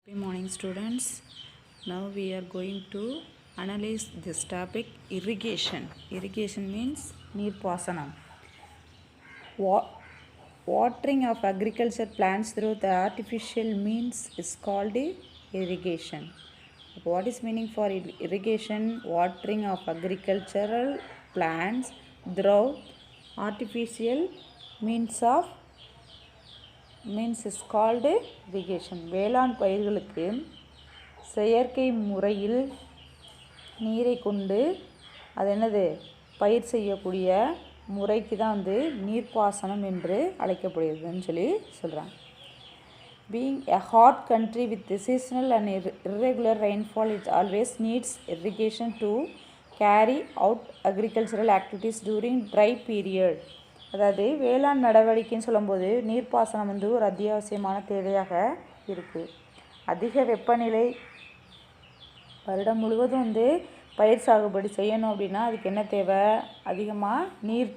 Good morning students. Now we are going to analyze this topic irrigation. Irrigation means neerpasanam. Watering of agriculture plants through the artificial means is called irrigation. What is meaning for irrigation? Watering of agricultural plants through artificial means is called irrigation. வேளாண் பயிர்களுக்கு செயற்கை முறையில் நீரை கொண்டு அது என்னது பயிர் செய்யக்கூடிய முறைக்கு தான் நீர்ப்பாசனம் என்று அழைக்கப்படுகிறதுன்னு சொல்லி சொல்கிறாங்க. Being a hot country with seasonal and irregular rainfall, it always needs irrigation to carry out agricultural activities during dry period. அதாவது வேளாண் நடவடிக்கைன்னு சொல்லும்போது நீர்ப்பாசனம் ஒரு அத்தியாவசியமான தேவையாக இருக்குது. அதிக வெப்பநிலை வருடம் முழுவதும் பயிர் சாகுபடி செய்யணும் அப்படின்னா அதுக்கு என்ன தேவை? அதிகமாக நீர்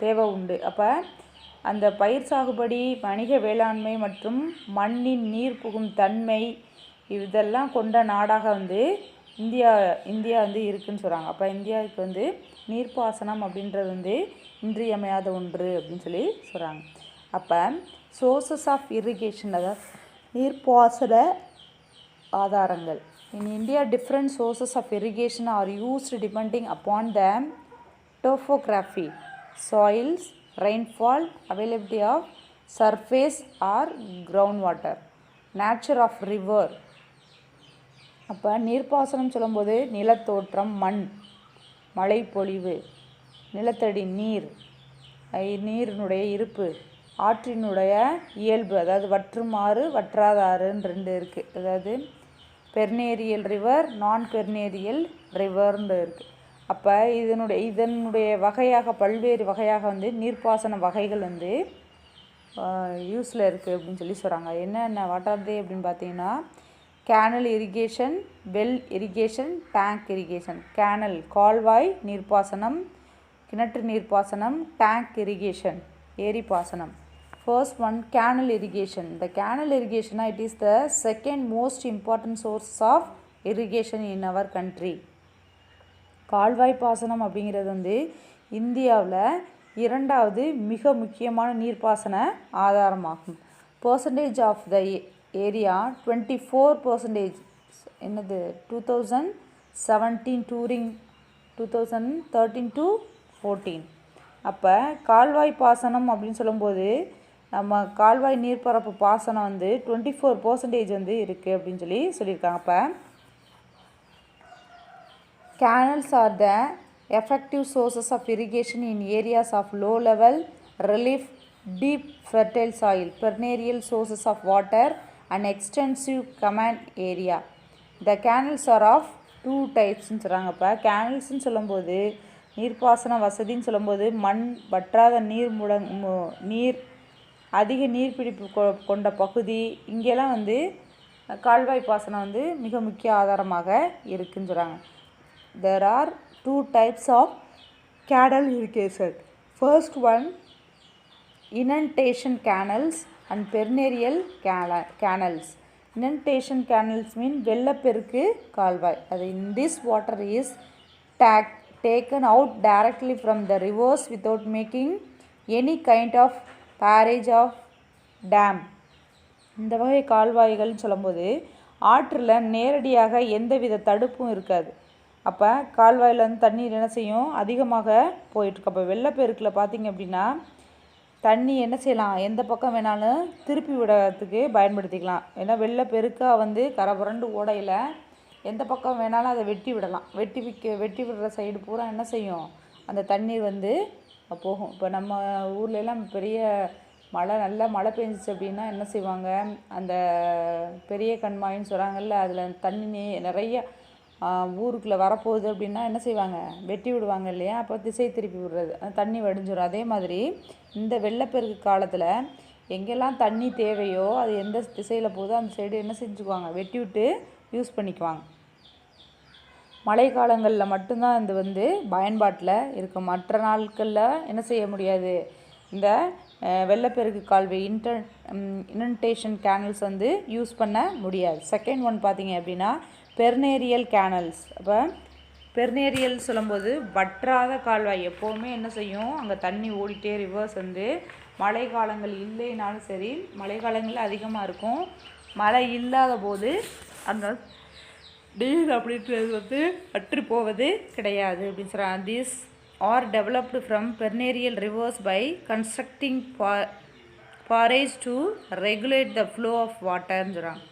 தேவை உண்டு. அப்போ அந்த பயிர் சாகுபடி, வணிக வேளாண்மை மற்றும் மண்ணின் நீர் புகும் தன்மை இதெல்லாம் கொண்ட நாடாக இந்தியா இருக்குன்னு சொல்கிறாங்க. அப்போ இந்தியாவுக்கு நீர்ப்பாசனம் அப்படின்றது இன்றியமையாத ஒன்று அப்படின்னு சொல்லி சொல்கிறாங்க. அப்போ சோர்சஸ் ஆஃப் இரிகேஷன், அதாவது நீர்ப்பாசன ஆதாரங்கள். In India different sources of irrigation are used depending upon the topography, soils, rainfall, availability of surface or groundwater, nature of river. அப்போ நீர்ப்பாசனம் சொல்லும்போது நிலத்தோற்றம், மண், மழைப்பொழிவு, நிலத்தடி நீரினுடைய இருப்பு, ஆற்றினுடைய இயல்பு, அதாவது வற்றுமாறு வற்றாத ஆறுன்னு ரெண்டு இருக்குது. அதாவது பெர்னேரியல் ரிவர், நான் பெர்னேரியல் ரிவர்னு இருக்குது. அப்போ இதனுடைய வகையாக பல்வேறு வகையாக நீர்ப்பாசன வகைகள் யூஸில் இருக்குது அப்படின்னு சொல்லி சொல்கிறாங்க. என்னென்ன வாட்டார்தே அப்படின்னு பார்த்தீங்கன்னா canal irrigation, well irrigation, tank irrigation. Canal கால்வாய் நீர்ப்பாசனம், கிணற்று நீர்ப்பாசனம், டேங்க் இரிகேஷன் ஏரி பாசனம். First one canal irrigation. இந்த கேனல் இரிகேஷனா it is the second most important source of irrigation in our country. கால்வாய் பாசனம் அப்படிங்கிறது இந்தியாவில் இரண்டாவது மிக முக்கியமான நீர்ப்பாசன ஆதாரமாகும். Percentage of the area 24%. என்னது 2017 டூரிங் 2013 to 14. அப்போ கால்வாய் பாசனம் அப்படின்னு சொல்லும்போது நம்ம கால்வாய் நீர்ப்பரப்பு பாசனம் 24% இருக்குது அப்படின்னு சொல்லியிருக்காங்க. அப்போ canals are the effective sources of irrigation in areas of low level relief, deep fertile soil, perennial sources of water and extensive command area. The canals are of two types ன்னு சொல்கிறாங்க. அப்போ கேனல்ஸ்ன்னு சொல்லும்போது நீர்ப்பாசன வசதின்னு சொல்லும்போது மண், வற்றாத நீர் அதிக நீர்பிடிப்பு கொண்ட பகுதி, இங்கெல்லாம் கால்வாய் பாசனம் மிக முக்கிய ஆதாரமாக இருக்குன்னு சொல்கிறாங்க. There are two types of canal irrigation. First one, inundation canals and perennial canals. Inundation canals mean வெள்ளப்பெருக்கு கால்வாய். In this water is taken out directly from the rivers without making any kind of barrage of dam. இந்த வகை கால்வாய்கள்னு சொல்லும்போது ஆற்றில் நேரடியாக எந்தவித தடுப்பும் இருக்காது. அப்போ கால்வாயில் தண்ணீர் என்ன செய்யும்? அதிகமாக போயிட்டுருக்கு. அப்போ வெள்ளப்பெருக்கில் பார்த்திங்க அப்படின்னா தண்ணி என்ன செய்யலாம்? எந்த பக்கம் வேணாலும் திருப்பி விடுறதுக்கு பயன்படுத்திக்கலாம். ஏன்னா வெள்ளப்பெருக்காக கரை புரண்டு ஓடையில் எந்த பக்கம் வேணாலும் அதை வெட்டி விடலாம். வெட்டி விடுற சைடு பூரா என்ன செய்யும்? அந்த தண்ணீர் போகும். இப்போ நம்ம ஊர்லெலாம் பெரிய நல்ல மழை பெஞ்சிச்சு அப்படின்னா என்ன செய்வாங்க? அந்த பெரிய கண்மாயின்னு சொல்கிறாங்கல்ல, அதில் தண்ணி நிறைய ஊருக்குள்ளே வரப்போகுது அப்படின்னா என்ன செய்வாங்க? வெட்டி விடுவாங்க இல்லையா? அப்போ திசை திருப்பி விடுறது, தண்ணி வடிஞ்சிடும். அதே மாதிரி இந்த வெள்ளப்பெருக்கு காலத்தில் எங்கெல்லாம் தண்ணி தேவையோ அது எந்த திசையில் போதோ அந்த சைடு என்ன செஞ்சுக்குவாங்க? வெட்டி விட்டு யூஸ் பண்ணிக்குவாங்க. மழை காலங்களில் மட்டும்தான் இது பயன்பாட்டில் இருக்கும். மற்ற நாட்களில் என்ன செய்ய முடியாது? இந்த வெள்ளப்பெருக்கு கால்வாய் இன்டன்டேஷன் கேனல்ஸ் வந்து யூஸ் பண்ண முடியாது. செகண்ட் ஒன் பார்த்தீங்க அப்படின்னா பெர்னேரியல் கேனல்ஸ். அப்போ பெர்னேரியல் சொல்லும்போது வற்றாத கால்வாய் எப்போவுமே என்ன செய்யும், அங்கே தண்ணி ஓடிட்டே ரிவர்ஸ் வந்து மழை காலங்கள் இல்லைனாலும் சரி, மழை காலங்களில் அதிகமாக இருக்கும், மழை இல்லாத போது அந்த நீர் அப்படின்றது வந்து வற்றி போவது கிடையாது அப்படின்னு சொல்கிறாங்க. This are developed from perennial rivers by constructing barrage to regulate the flow of வாட்டர்னு சொல்கிறாங்க.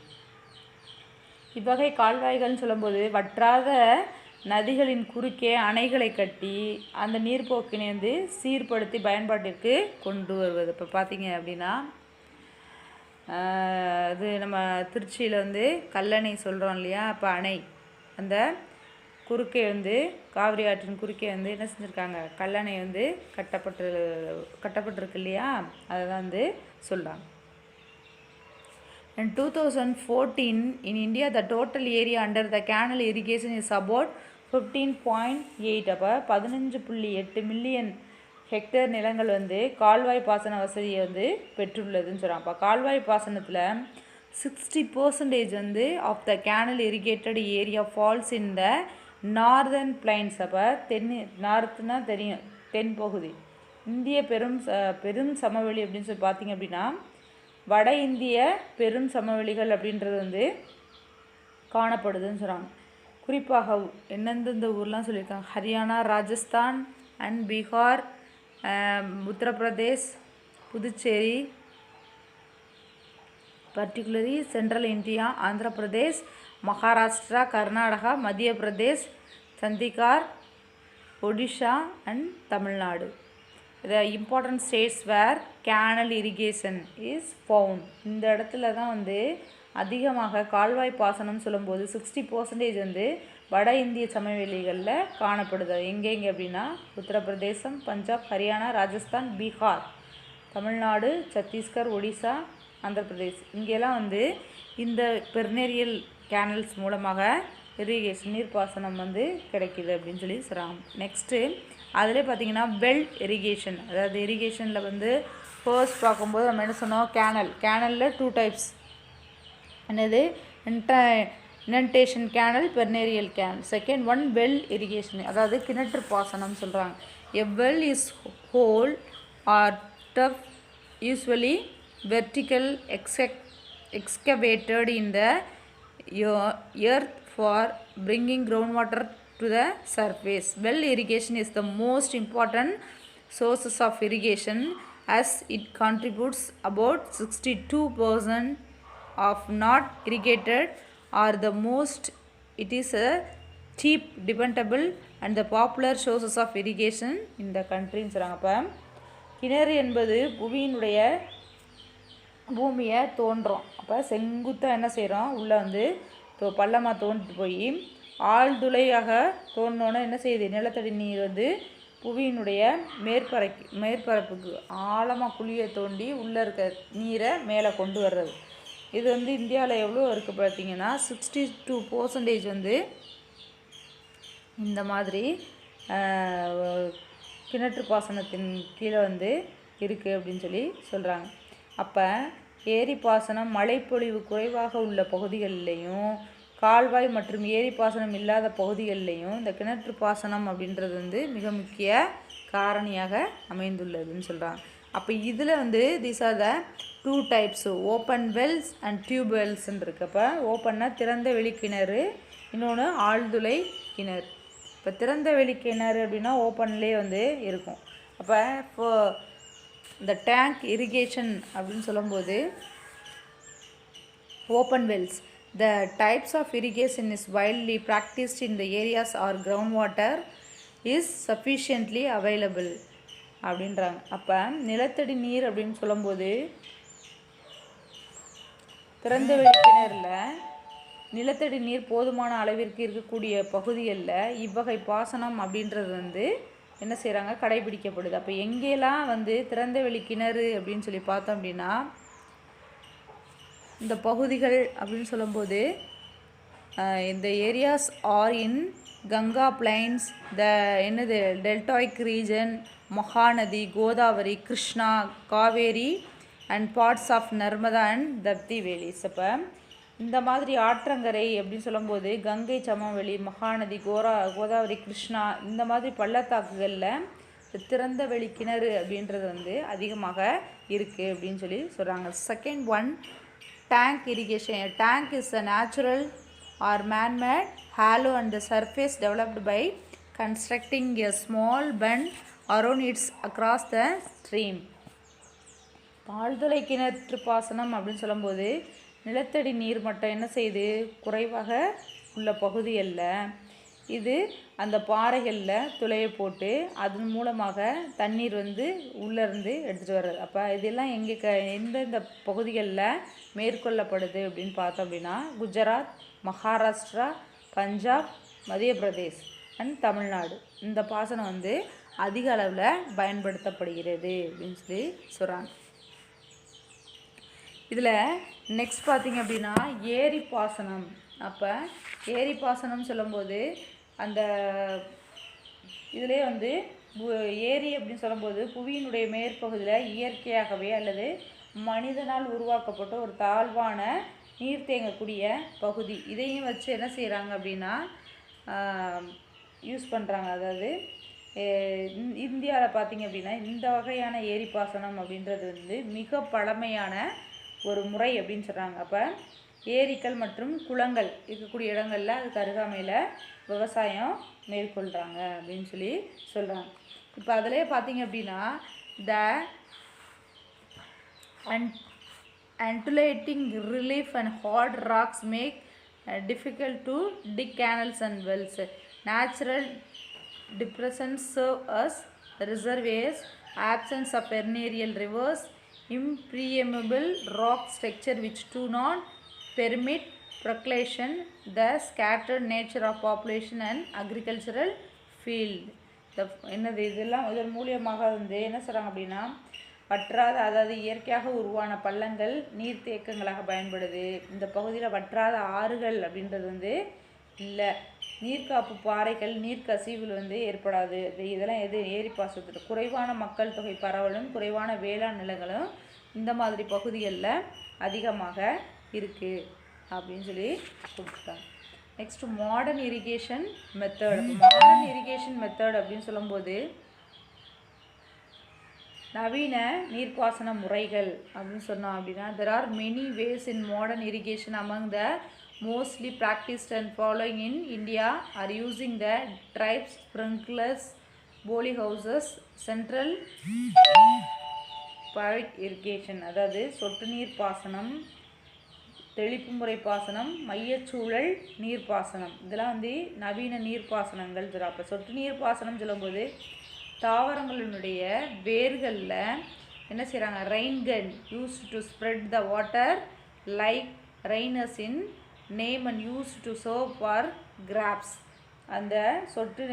இவ்வகை கால்வாய்கள்னு சொல்லும்போது வற்றாத நதிகளின் குறுக்கே அணைகளை கட்டி அந்த நீர்ப்போக்கினை வந்து சீர்படுத்தி பயன்பாட்டிற்கு கொண்டு வருவது. இப்போ பார்த்தீங்க அப்படின்னா இது நம்ம திருச்சியில் வந்து கல்லணை சொல்கிறோம் இல்லையா, அப்போ அணை அந்த குறுக்கே வந்து காவிரி ஆற்றின் குறுக்கே வந்து என்ன செஞ்சுருக்காங்க, கல்லணை வந்து கட்டப்பட்டிருக்கு இல்லையா, அதை தான் வந்து சொல்கிறாங்க. In 2014 in India the total area under the canal irrigation is about 15.8. அப்போ 15.8 மில்லியன் ஹெக்டேர் நிலங்கள் வந்து கால்வாய் பாசன வசதியை வந்து பெற்றுள்ளதுன்னு சொல்கிறாங்க. அப்போ கால்வாய் பாசனத்தில் 60% வந்து of the canal irrigated area falls in the northern plains. அப்போ நார்த்துனா தெரியும், தென் பகுதி. இந்திய பெரும் சமவெளி அப்படின்னு சொல்லி பார்த்தீங்க அப்படின்னா வட இந்திய பெரும் சமவெளிகள் அப்படின்றது வந்து காணப்படுதுன்னு சொல்கிறாங்க. குறிப்பாக எந்தெந்த ஊர்லாம் சொல்லியிருக்காங்க, Haryana, Rajasthan and Bihar, Uttar Pradesh, Puducherry, particularly central India, Andhra Pradesh, Maharashtra, Karnataka, Madhya Pradesh, Chandigarh, Odisha and Tamil Nadu. The important states where canal irrigation is found. இந்த இடத்துல தான் வந்து அதிகமாக கால்வாய் பாசனம் சொல்லும்போது 60% வந்து வட இந்திய சமவெளிகளில் காணப்படுது. எங்கெங்கே அப்படின்னா உத்தரப்பிரதேசம், பஞ்சாப், ஹரியானா, ராஜஸ்தான், பீகார், தமிழ்நாடு, சத்தீஸ்கர், ஒடிசா, ஆந்திர பிரதேஷ். இங்கெல்லாம் வந்து இந்த பெர்னேரியல் கேனல்ஸ் மூலமாக இரிகேஷன் நீர்ப்பாசனம் வந்து கிடைக்கிது அப்படின்னு சொல்லி சொல்கிறாங்க. நெக்ஸ்ட்டு அதிலே பார்த்திங்கன்னா வெல் இரிகேஷன். அதாவது இரிகேஷனில் வந்து ஃபர்ஸ்ட் பார்க்கும்போது நம்ம என்ன சொன்னோம், கேனலில் 2 டைப்ஸ். என்னது, inundation canal, perennial canal. Second one well irrigation, அதாவது கிணற்று பாசனம் சொல்கிறாங்க. A well is hole or trough, usually vertical, excavated in the earth for bringing groundwater to the surface. Well irrigation is the most important sources of irrigation as it contributes about 62% of not irrigated or the most. It is a cheap, dependable and the popular sources of irrigation in the country. அப்போ கிணறு என்பது பூமியை தோன்றோம். அப்போ செங்குத்தாக என்ன செய்கிறோம், உள்ளே வந்து பள்ளமாக தோண்டிட்டு போய் ஆழ்துளையாக தோண்டினோன்னா என்ன செய்யுது, நிலத்தடி நீர் வந்து புவியினுடைய மேற்பரப்புக்கு ஆழமாக குழியை தோண்டி உள்ளே இருக்க நீரை மேலே கொண்டு வர்றது. இது வந்து இந்தியாவில் எவ்வளோ இருக்குது பார்த்தீங்கன்னா 62% வந்து இந்த மாதிரி கிணற்று பாசனத்தின் கீழே வந்து இருக்குது அப்படின்னு சொல்லி சொல்கிறாங்க. அப்போ ஏரி பாசனம் மழைப்பொழிவு குறைவாக உள்ள பகுதிகளிலையும் கால்வாய் மற்றும் ஏரி பாசனம் இல்லாத பகுதிகளிலையும் இந்த கிணற்று பாசனம் அப்படின்றது வந்து மிக முக்கிய காரணியாக அமைந்துள்ளதுன்னு சொல்கிறாங்க. அப்போ இதில் வந்து these are the 2 types, open wells and tube வெல்ஸ்ன்னு இருக்குது. அப்போ ஓப்பன்னா திறந்த வெளி கிணறு, இன்னொன்று ஆழ்துளை கிணறு. இப்போ திறந்த வெளி கிணறு அப்படின்னா ஓப்பன்லேயே வந்து இருக்கும். அப்போ இந்த டேங்க் இரிகேஷன் அப்படின்னு சொல்லும்போது open Wells. The types of irrigation is widely practiced in the areas or groundwater is sufficiently available அப்படின்றாங்க. அப்போ நிலத்தடி நீர் அப்படின்னு சொல்லும்போது திறந்த வெளி கிணறுல நிலத்தடி நீர் போதுமான அளவிற்கு இருக்கக்கூடிய பகுதிகளில் இவ்வகை பாசனம் அப்படின்றது வந்து என்ன செய்கிறாங்க, கடைபிடிக்கப்படுது. அப்போ எங்கெல்லாம் வந்து திறந்த வெளி கிணறு அப்படின்னு சொல்லி பார்த்தோம் அப்படின்னா இந்த பகுதிகள் அப்படின்னு சொல்லும்போது இந்த areas are in Ganga plains, deltaic region, Mahanadi, Godavari, Krishna, Kaveri and parts of Narmada and Tapti valleys. அப்போ இந்த மாதிரி ஆற்றங்கரை அப்படின்னு சொல்லும்போது கங்கை சமவெளி, மகாநதி, கோதாவரி, கிருஷ்ணா இந்த மாதிரி பள்ளத்தாக்குகளில் திறந்த வெளி கிணறு அப்படின்றது வந்து அதிகமாக இருக்குது அப்படின்னு சொல்லி சொல்கிறாங்க. Second one, tank irrigation. Tank is a natural or man-made hollow and the surface developed by constructing a small bend around its across the stream. ஆழ்துளை கிணற்று பாசனம் அப்படின்னு சொல்லும்போது நிலத்தடி நீர் மட்டம் என்ன செய்யுது, குறைவாக உள்ள பகுதிகளில் இது அந்த பாறைகளில் துளையை போட்டு அதன் மூலமாக தண்ணீர் வந்து உள்ளேருந்து எடுத்துகிட்டு வர்றது. அப்போ இதெல்லாம் எந்தெந்த பகுதிகளில் மேற்கொள்ளப்படுது அப்படின்னு பார்த்தோம் அப்படின்னா குஜராத், மகாராஷ்டிரா, பஞ்சாப், மத்திய பிரதேஷ் அண்ட் தமிழ்நாடு. இந்த பாசனம் வந்து அதிக அளவில் பயன்படுத்தப்படுகிறது அப்படின்னு சொல்லி சொல்கிறாங்க. இதில் நெக்ஸ்ட் பார்த்திங்க அப்படின்னா ஏரி பாசனம். அப்போ ஏரி பாசனம் சொல்லும்போது அந்த இதிலே வந்து ஏரி அப்படின்னு சொல்லும்போது புவியினுடைய மேற்பகுதியில் இயற்கையாகவே அல்லது மனிதனால் உருவாக்கப்பட்ட ஒரு தாழ்வான நீர் தேங்கக்கூடிய பகுதி. இதையும் வச்சு என்ன செய்கிறாங்க அப்படின்னா யூஸ் பண்ணுறாங்க. அதாவது இந்தியாவில் பார்த்திங்க அப்படின்னா இந்த வகையான ஏரி பாசனம் அப்படின்றது வந்து மிக பழமையான ஒரு முறை அப்படின்னு சொல்கிறாங்க. அப்போ ஏரிகள் மற்றும் குளங்கள் இருக்கக்கூடிய இடங்களில் அதுக்கு அருகாமையில் விவசாயம் மேற்கொள்கிறாங்க அப்படின்னு சொல்லி சொல்கிறாங்க. இப்போ அதிலே பார்த்திங்க அப்படின்னா த undulating relief and hard rocks make difficult to dig canals and wells. Natural depressions serve as reservoirs. Absence of perennial rivers, impermeable rock structure which do not permit percolation, the scattered nature of population and agricultural field. என்னது இதெல்லாம் இதன் மூலியமாக வந்து என்ன சொல்கிறாங்க அப்படின்னா வற்றாத, அதாவது இயற்கையாக உருவான பள்ளங்கள் நீர்த்தேக்கங்களாக பயன்படுது. இந்த பகுதியில் வற்றாத ஆறுகள் அப்படின்றது வந்து இல்லை. நீர்க்காப்பு பாறைகள் நீர்க்கசிவில் வந்து ஏற்படாது. இதெல்லாம் எது ஏரி பாசனத்தில் குறைவான மக்கள் தொகை பரவலும் குறைவான வேளாண் நிலங்களும் இந்த மாதிரி பகுதிகளில் அதிகமாக இருக்குது அப்படின்னு சொல்லி கொடுத்துட்டாங்க. Next modern irrigation method. Modern irrigation method அப்படின்னு சொல்லும்போது நவீன நீர்ப்பாசன முறைகள் அப்படின்னு சொன்னோம் அப்படின்னா there are many ways in modern irrigation. Among the mostly practiced and following in India are using the drip sprinklers, bolie houses, central pivot irrigation. அதாவது சொட்டு நீர் பாசனம், தெளிப்பு முறை பாசனம், மையச்சூழல் நீர்ப்பாசனம். இதெல்லாம் வந்து நவீன நீர்ப்பாசனங்கள். அப்போ சொட்டு நீர் பாசனம் சொல்லும்போது தாவரங்களினுடைய வேர்களில் என்ன செய்கிறாங்க, rain gun used to spread the water like rains in name and use to serve for crops. அந்த சொட்டு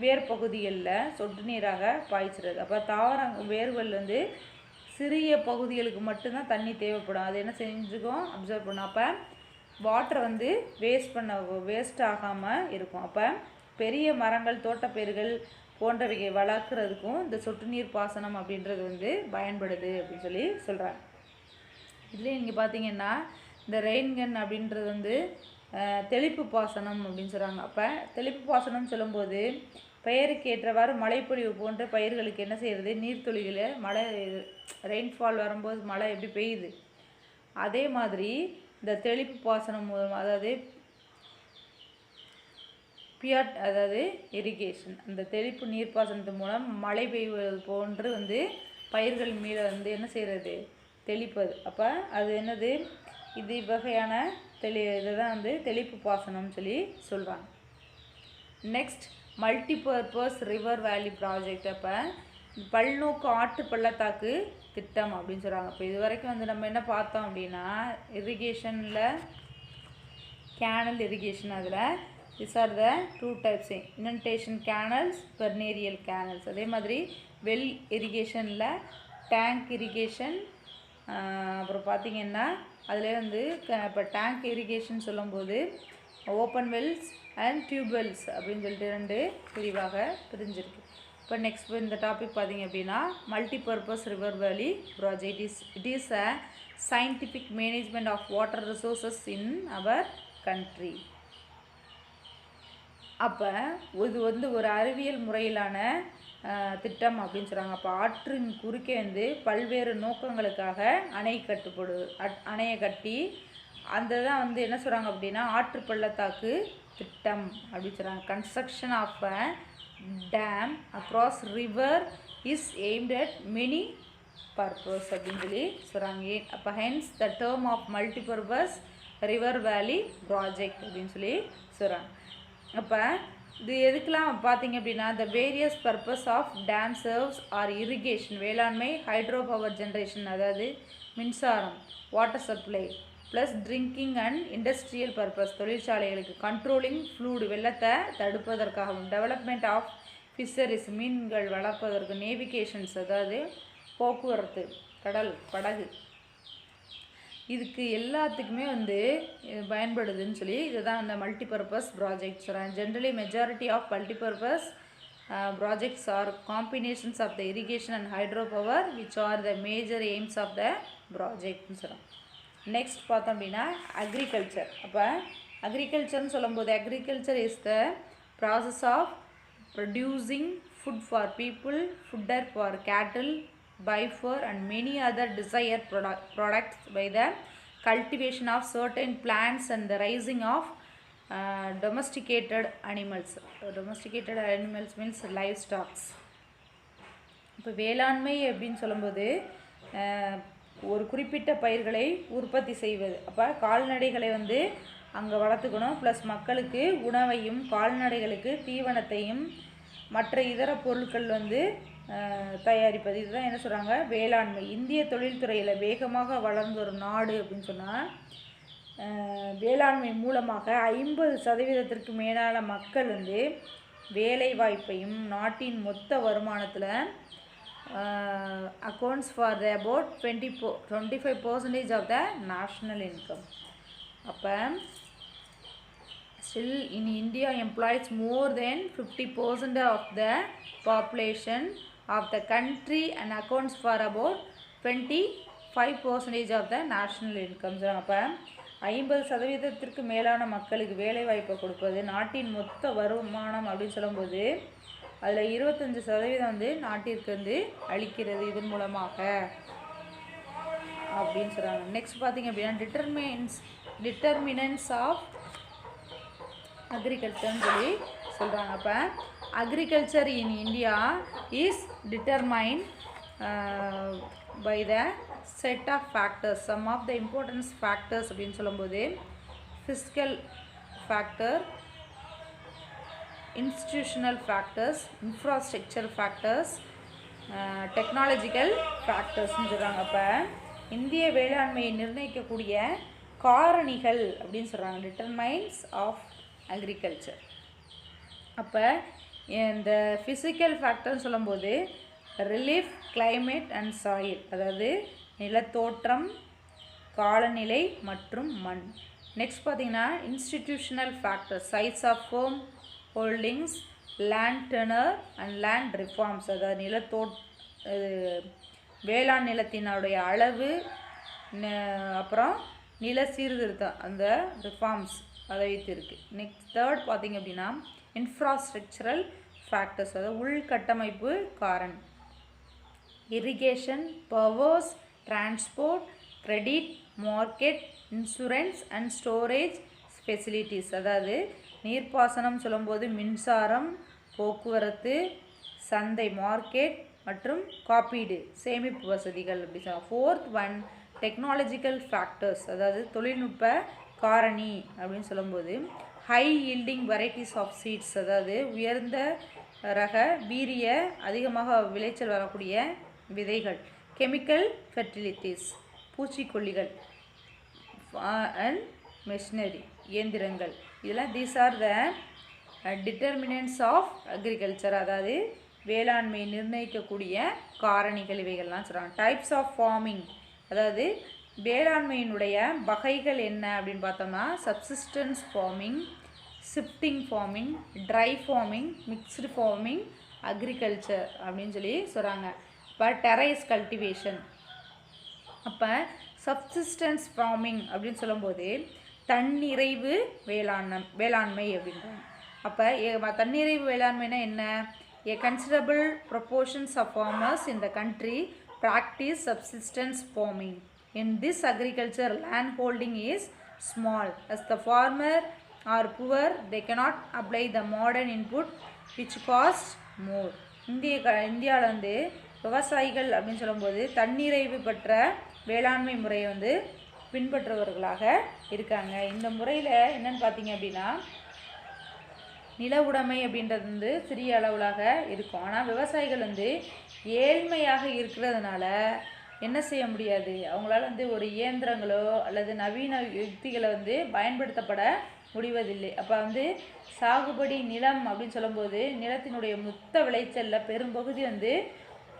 வேர் பகுதிகளில் சொட்டு நீராக பாய்ச்சிறது. அப்போ வேர்கள் வந்து சிறிய பகுதிகளுக்கு மட்டும்தான் தண்ணி தேவைப்படும். அது என்ன செஞ்சுக்கும், அப்சர்வ் பண்ணும். அப்போ வாட்டரை வந்து வேஸ்ட் ஆகாமல் இருக்கும். அப்போ பெரிய மரங்கள், தோட்டப்பயிர்கள் போன்றவைகளை வளர்க்குறதுக்கும் இந்த சொட்டு நீர் பாசனம் அப்படின்றது வந்து பயன்படுது அப்படின்னு சொல்லி சொல்கிறாங்க. இதுலேயே நீங்கள் பார்த்தீங்கன்னா இந்த ரெயின்கன் அப்படின்றது வந்து தெளிப்பு பாசனம் அப்படின்னு சொல்கிறாங்க. அப்போ தெளிப்பு பாசனம் சொல்லும்போது பெயருக்கு ஏற்றவாறு மழைப்பொழிவு போன்ற பயிர்களுக்கு என்ன செய்கிறது, நீர்த்துளிகளை மழை ரெயின்ஃபால் வரும்போது மழை எப்படி பெய்யுது அதே மாதிரி இந்த தெளிப்பு பாசனம் மூலம், அதாவது பியாட், அதாவது இரிகேஷன், அந்த தெளிப்பு நீர்ப்பாசனத்தின் மூலம் மழை பெய்வது போன்று வந்து பயிர்கள் மீது வந்து என்ன செய்கிறது, தெளிப்பது. அப்போ அது என்னது, இது வகையான இதுதான் வந்து தெளிப்பு பாசனம்னு சொல்லி சொல்கிறாங்க. Next multipurpose river valley project. அப்போ பல்நோக்கு ஆற்று பள்ளத்தாக்கு திட்டம் அப்படின்னு சொல்கிறாங்க. இப்போ இது வரைக்கும் வந்து நம்ம என்ன பார்த்தோம் அப்படின்னா இரிகேஷனில் கேனல் இரிகேஷன், அதில் these are the two types, inundation canals, perennial canals. அதே மாதிரி வெல் இரிகேஷனில் டேங்க் இரிகேஷன், அப்புறம் பார்த்திங்கன்னா அதில் வந்து இப்போ டேங்க் இரிகேஷன் சொல்லும்போது ஓப்பன் வெல்ஸ், அண்ட் டியூபெல்ஸ் அப்படின்னு சொல்லிட்டு 2 பிரிவாக பிரிஞ்சிருக்கு. இப்போ நெக்ஸ்ட் இந்த டாபிக் பார்த்தீங்க அப்படின்னா multipurpose river valley project it is a scientific management of water resources in our country. அப்போ இது ஒரு அறிவியல் முறையிலான திட்டம் அப்படின்னு சொல்கிறாங்க. அப்போ ஆற்றின் குறுக்கே பல்வேறு நோக்கங்களுக்காக அணையை கட்டி அந்த தான் என்ன சொல்கிறாங்க அப்படின்னா ஆற்று பள்ளத்தாக்கு திட்டம் அப்படின்னு சொல்கிறாங்க. Construction of a dam across river is aimed at many purpose அப்படின்னு சொல்கிறாங்க. அப்போ hence the term of multipurpose river valley project அப்படின்னு சொல்கிறாங்க. அப்போ இது எதுக்கெலாம் பார்த்தீங்க அப்படின்னா the various purpose of dam serves are irrigation வேளாண்மை, ஹைட்ரோ பவர் ஜென்ரேஷன் அதாவது மின்சாரம், water supply plus drinking and industrial purpose தொழிற்சாலைகளுக்கு, கண்ட்ரோலிங் ஃப்ளூடு வெள்ளத்தை தடுப்பதற்காகவும், டெவலப்மெண்ட் ஆஃப் ஃபிஷரிஸ் மீன்கள் வளர்ப்பதற்கு, நேவிகேஷன்ஸ் அதாவது போக்குவரத்து கடல் படகு இதுக்கு எல்லாத்துக்குமே பயன்படுதுன்னு இதுதான் அந்த multipurpose projects. Generally majority of multipurpose projects are combinations of the irrigation and hydro power which are the major aims of the ப்ராஜெக்ட்னு சொல்கிறோம். நெக்ஸ்ட் பார்த்தோம் அப்படின்னா அக்ரிகல்ச்சர். அப்போ அக்ரிகல்ச்சர்னு சொல்லும்போது agriculture is the process of producing food for people, fodder for cattle, by for and many other desired products by the cultivation of certain plants and the raising of domesticated animals. Domesticated animals means livestock. இப்போ வேளாண்மை அப்படின்னு சொல்லும்போது ஒரு குறிப்பிட்ட பயிர்களை உற்பத்தி செய்வது. அப்போ கால்நடைகளை அங்கே வளர்த்துக்கணும், ப்ளஸ் மக்களுக்கு உணவையும் கால்நடைகளுக்கு தீவனத்தையும் மற்ற இதர பொருட்கள் தயாரிப்பது. இதுதான் என்ன சொல்கிறாங்க வேளாண்மை. இந்திய தொழில்துறையில் வேகமாக வளர்ந்து வரும் நாடு அப்படின்னு சொன்னால் வேளாண்மை மூலமாக 50% மேலான மக்கள் வேலை வாய்ப்பையும் நாட்டின் மொத்த வருமானத்தில் accounts for the about 25% of the national income. அப்போ still in India employs more than 50% of the population of the country and accounts for about 25% of the national income. அப்போ 50% மேலான மக்களுக்கு வேலை வாய்ப்பை கொடுப்பது, நாட்டின் மொத்த வருமானம் அப்படின்னு சொல்லும்போது அதில் 25% நாட்டிற்கு அளிக்கிறது இதன் மூலமாக அப்படின்னு சொல்கிறாங்க. நெக்ஸ்ட் பார்த்தீங்க அப்படின்னா டிட்டர்மினன்ஸ் ஆஃப் அக்ரிகல்ச்சர்னு சொல்கிறாங்க. அப்போ agriculture in India is determine by the set of factors. Some of the importance factors அப்படின்னு சொல்லும்போது physical factor, institutional factors, infrastructure factors, technological ஃபேக்டர்ஸ்னு சொல்கிறாங்க. அப்போ இந்திய வேளாண்மையை நிர்ணயிக்கக்கூடிய காரணிகள் அப்படின்னு சொல்கிறாங்க டிட்டர்மைன்ஸ் ஆஃப் அக்ரிகல்ச்சர். அப்போ இந்த ஃபிசிக்கல் ஃபேக்டர்னு சொல்லும்போது ரிலீஃப், கிளைமேட் அண்ட் சாயில் அதாவது நிலத்தோற்றம், காலநிலை மற்றும் மண். நெக்ஸ்ட் பார்த்திங்கன்னா institutional factor, size of farm holdings, land tenure and land reforms அதாவது வேளாண் நிலத்தினுடைய அளவு, அப்புறம் நில சீர்திருத்தம் அந்த ரிஃபார்ம்ஸ் அதை வைத்து இருக்குது. நெக்ஸ்ட் தேர்ட் பார்த்திங்க அப்படின்னா இன்ஃப்ராஸ்ட்ரக்சரல் ஃபேக்டர்ஸ் அதாவது உள்கட்டமைப்பு காரணி, irrigation, powers, transport, credit, market, insurance and storage facilities அதாவது நீர்ப்பாசனம் சொல்லும்போது மின்சாரம், போக்குவரத்து, சந்தை மார்க்கெட் மற்றும் காப்பீடு சேமிப்பு வசதிகள் அப்படி சொல்லுவாங்க. ஃபோர்த் ஒன் டெக்னாலஜிக்கல் ஃபேக்டர்ஸ் அதாவது தொழில்நுட்ப காரணி அப்படின்னு சொல்லும்போது high yielding varieties of seeds அதாவது உயர்ந்த ரக வீரிய அதிகமாக விளைச்சல் வரக்கூடிய விதைகள், கெமிக்கல் ஃபெர்டிலிட்டிஸ் பூச்சிக்கொல்லிகள் அண்ட் மெஷினரி இயந்திரங்கள். இதெல்லாம் these are the determinants of agriculture அதாவது வேளாண்மை நிர்ணயிக்கக்கூடிய காரணிகள் இவைகள்லாம் சொல்கிறாங்க. டைப்ஸ் ஆஃப் ஃபார்மிங் அதாவது வேளாண்மையினுடைய வகைகள் என்ன அப்படின்னு பார்த்தோம்னா subsistence farming, shifting farming, dry farming, mixed farming, agriculture அப்படின்னு சொல்லி சொல்கிறாங்க. இப்போ டெரேஸ் கல்டிவேஷன். அப்போ சப்சிஸ்டன்ஸ் ஃபார்மிங் அப்படின்னு சொல்லும்போது தன்னிறைவு வேளாண்மை அப்படின்றாங்க. அப்போ தன்னிறைவு வேளாண்மைனா என்ன? A considerable proportions of farmers in the country practice subsistence farming. In this agriculture, land holding is small. As the farmer are poor, they cannot apply the modern input which costs more. இந்தியாவில் வந்து விவசாயிகள் அப்படின்னு சொல்லும்போது தன்னிறைவு பெற்ற வேளாண்மை முறையை வந்து பின்பற்றுபவர்களாக இருக்காங்க. இந்த முறையில் என்னென்னு பார்த்தீங்க அப்படின்னா நில உடைமை அப்படின்றது வந்து சிறிய அளவுலாக இருக்கும். ஆனால் விவசாயிகள் வந்து ஏழ்மையாக இருக்கிறதுனால என்ன செய்ய முடியாது, அவங்களால வந்து ஒரு இயந்திரங்களோ அல்லது நவீன யுக்திகளை வந்து பயன்படுத்தப்பட முடிவதில்லை. அப்போ வந்து சாகுபடி நிலம் அப்படின்னு சொல்லும்போது நிலத்தினுடைய மொத்த விளைச்சலில் பெரும்பகுதி வந்து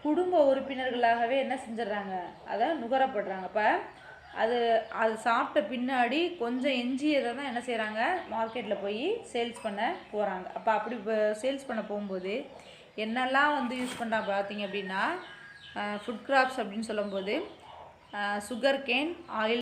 குடும்ப உறுப்பினர்களாகவே என்ன செஞ்சிடறாங்க, அதை நுகரப்படுறாங்க. அப்போ அது சாப்பிட்ட பின்னாடி கொஞ்சம் எஞ்சியதை தான் என்ன செய்கிறாங்க, மார்க்கெட்டில் போய் சேல்ஸ் பண்ண போகிறாங்க. அப்போ அப்படி சேல்ஸ் பண்ண போகும்போது என்னெல்லாம் வந்து யூஸ் பண்ணுறாங்க பார்த்தீங்க அப்படின்னா ஃபுட் கிராப்ஸ் அப்படின்னு சொல்லும்போது சுகர் கேன், ஆயில்